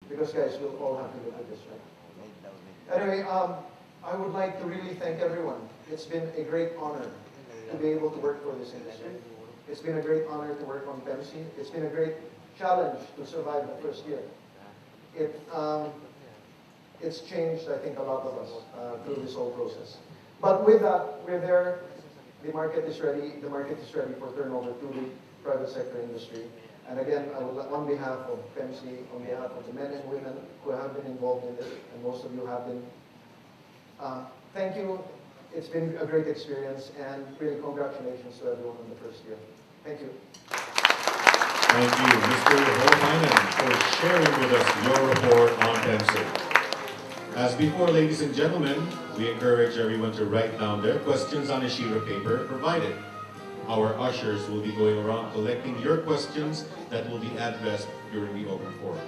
Because guys, we'll all have to look at this, right? Anyway, I would like to really thank everyone. It's been a great honor to be able to work for this industry. It's been a great honor to work on PEMC. It's been a great challenge to survive the first year. It, it's changed, I think, a lot of us through this whole process. But with that, we're there. The market is ready. The market is ready for turnover to the private sector industry. And again, I would, on behalf of PEMC, on behalf of the men and women who have been involved in this, and most of you have been, thank you. It's been a great experience, and really congratulations to everyone in the first year. Thank you. Thank you, Mr. Holmanen, for sharing with us your report on PEMC. As before, ladies and gentlemen, we encourage everyone to write down their questions on a sheet of paper provided. Our ushers will be going around collecting your questions that will be addressed during the open forum.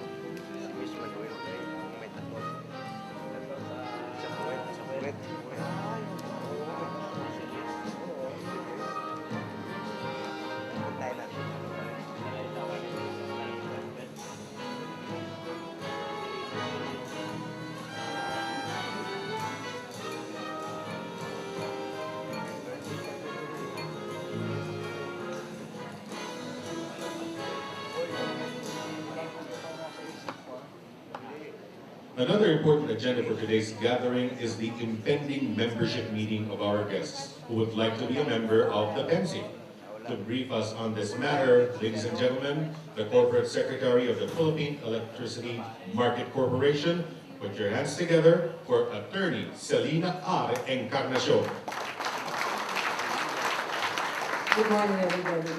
Another important agenda for today's gathering is the impending membership meeting of our guests who would like to be a member of the PEMC. To brief us on this matter, ladies and gentlemen, the Corporate Secretary of the Philippine Electricity Market Corporation, put your hands together for Attorney Selina R. Encarnacion. Good morning, everybody.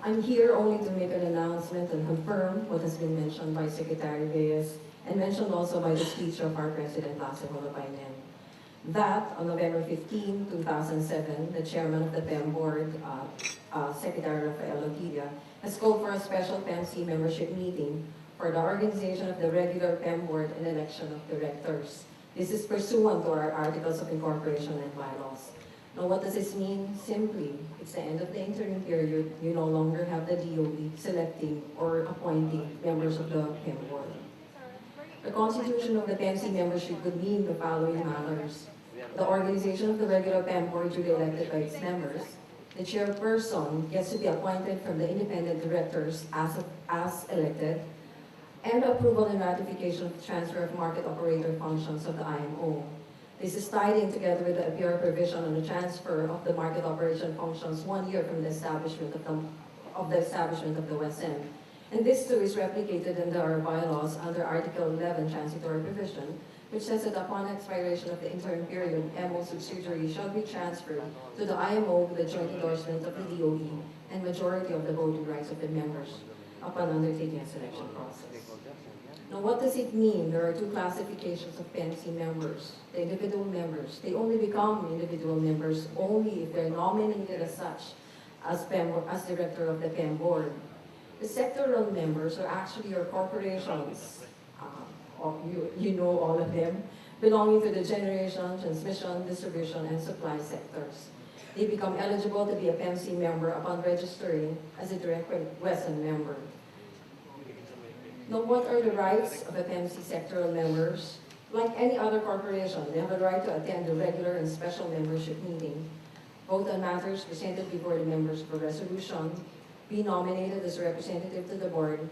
I'm here only to make an announcement and confirm what has been mentioned by Secretary Reyes and mentioned also by the speech of our President, Lasse Holopainen. That on November 15, 2007, the chairman of the PEM board, Secretary Rafael Lotilla, has called for a special PEMC membership meeting for the organization of the regular PEM board and election of directors. This is pursuant to our articles of incorporation and bylaws. Now, what does this mean? Simply, it's the end of the interim period. You no longer have the DOE selecting or appointing members of the PEM board. The constitution of the PEMC membership would mean the following matters. The organization of the regular PEM board duly elected by its members. The chairperson gets to be appointed from the independent directors as elected. And approval and ratification of the transfer of market operator functions of the IMO. This is tied in together with the APR provision on the transfer of the market operation functions 1 year from the establishment of the WESM. And this too is replicated in our bylaws under Article 11 transitory provision, which says that upon expiration of the interim period, MO subsidiary shall be transferred to the IMO with the joint endorsement of the DOE and majority of the voting rights of the members upon undertaking a selection process. Now, what does it mean? There are two classifications of PEMC members. The individual members, they only become individual members only if they're nominated as such as director of the PEM board. The sectoral members are actually your corporations, you know all of them, belonging to the generation, transmission, distribution, and supply sectors. They become eligible to be a PEMC member upon registering as a direct WESM member. Now, what are the rights of the PEMC sectoral members? Like any other corporation, they have a right to attend the regular and special membership meeting, vote on matters presented before the members for resolution, be nominated as a representative to the board,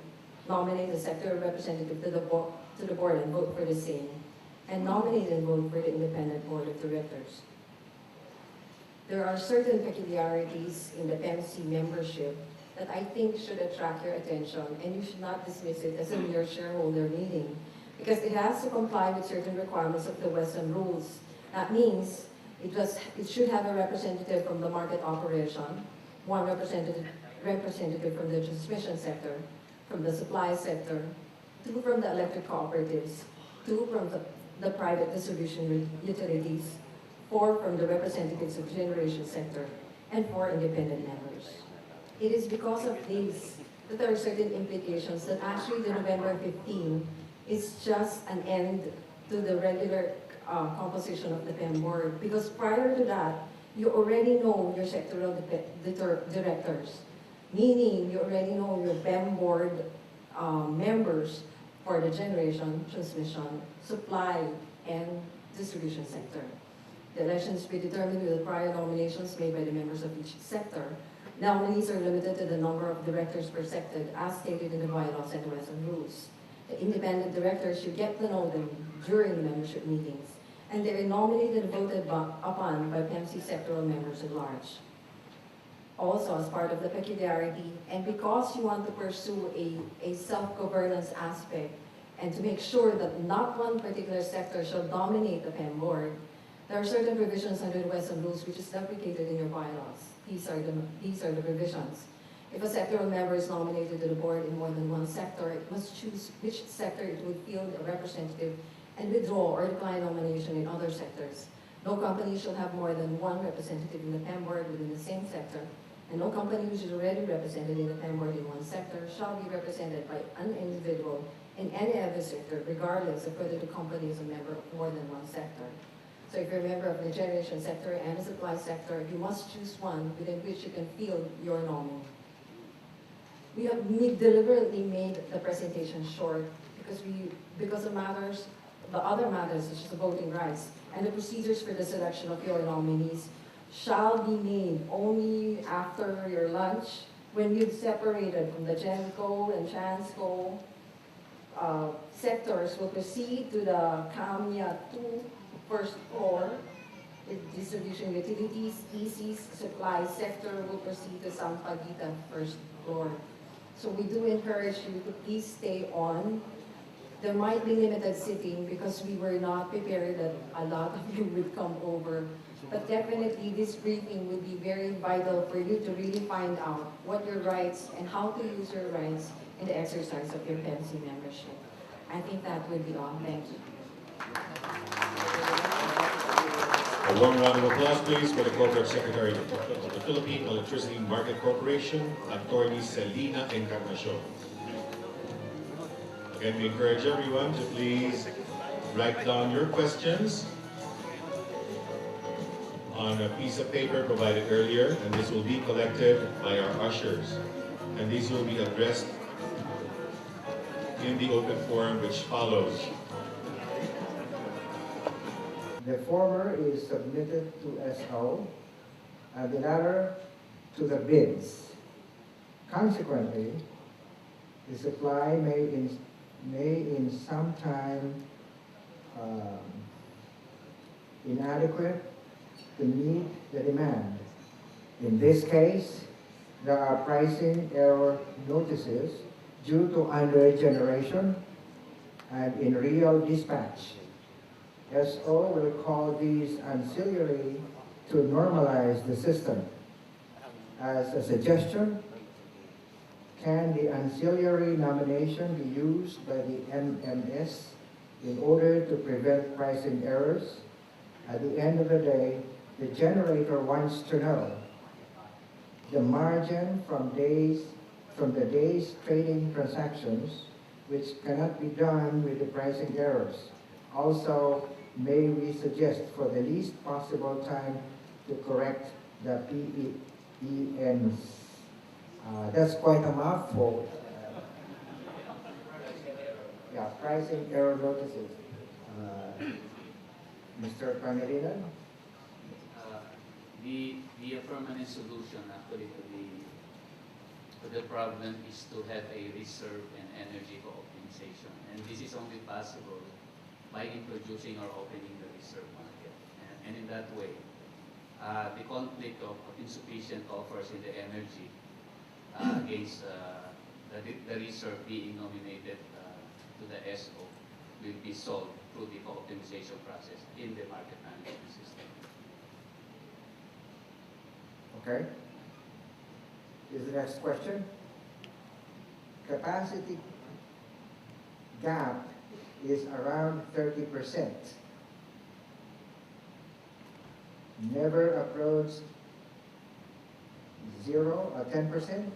nominate a sectoral representative to the board and vote for the same, and nominate and vote for the independent board of directors. There are certain peculiarities in the PEMC membership that I think should attract your attention, and you should not dismiss it as a mere shareholder meeting, because it has to comply with certain requirements of the WESM rules. That means it should have a representative from the market operation, one representative from the transmission sector, from the supply sector, two from the electric cooperatives, two from the private distribution utilities, four from the representatives of generation sector, and four independent members. It is because of these that there are certain implications that actually the November 15 is just an end to the regular composition of the PEM board. Because prior to that, you already know your sectoral directors, meaning you already know your PEM board members for the generation, transmission, supply, and distribution sector. The elections will be determined with the prior nominations made by the members of each sector. Nominees are limited to the number of directors per sector as stated in the bylaws and WESM rules. The independent directors should get to know them during the membership meetings, and they are nominated and voted upon by PMC sectoral members at large. Also, as part of the peculiarity, and because you want to pursue a self-governance aspect, and to make sure that not one particular sector shall dominate the PEM board, there are certain provisions under the WESM rules which is deprecated in your bylaws. These are the provisions. If a sectoral member is nominated to the board in more than one sector, it must choose which sector it would field a representative and withdraw or decline nomination in other sectors. No company shall have more than one representative in the PEM board within the same sector, and no company which is already represented in the PEM board in one sector shall be represented by an individual in any other sector, regardless of whether the company is a member of more than one sector. So if you're a member of the generation sector and the supply sector, you must choose one within which you can field your nominee. We have deliberately made the presentation short because the other matters such as the voting rights and the procedures for the selection of your nominees shall be made only after your lunch when you've separated from the Genco and Transco. Sectors will proceed to the Camia 2 first floor. The distribution utilities, ECs, supply sector will proceed to Sampaguita first floor. So we do encourage you to please stay on. There might be limited sitting because we were not prepared that a lot of you would come over. But definitely this briefing would be very vital for you to really find out what your rights and how to use your rights in the exercise of your PEMC membership. I think that would be all. Thank you. A warm round of applause, please, for the Corporate Secretary of the Philippine Electricity Market Corporation, Attorney Selina Encarnacion. Again, we encourage everyone to please write down your questions on a piece of paper provided earlier, and this will be collected by our ushers. And these will be addressed in the open forum which follows. The former is submitted to SO, and the latter to the bids. Consequently, the supply may in some time inadequate to meet the demand. In this case, there are pricing error notices due to under-generation and in real dispatch. SO will call these ancillary to normalize the system. As a suggestion, can the ancillary nomination be used by the MMS in order to prevent pricing errors? At the end of the day, the generator wants to know the margin from the day's trading transactions, which cannot be done with the pricing errors. Also, may we suggest for the least possible time to correct the PENs? That's quite a mouthful. Yeah, pricing error notices. Mr. Pangilinan? The permanent solution actually to the problem is to have a reserve and energy co-optimization. And this is only possible by introducing or opening the reserve market. And in that way, the conflict of insufficient offers in the energy against the reserve being nominated to the SO will be solved through the co-optimization process in the market management system. Okay. Is the next question? Capacity gap is around 30%. Never approached 0 or 10%.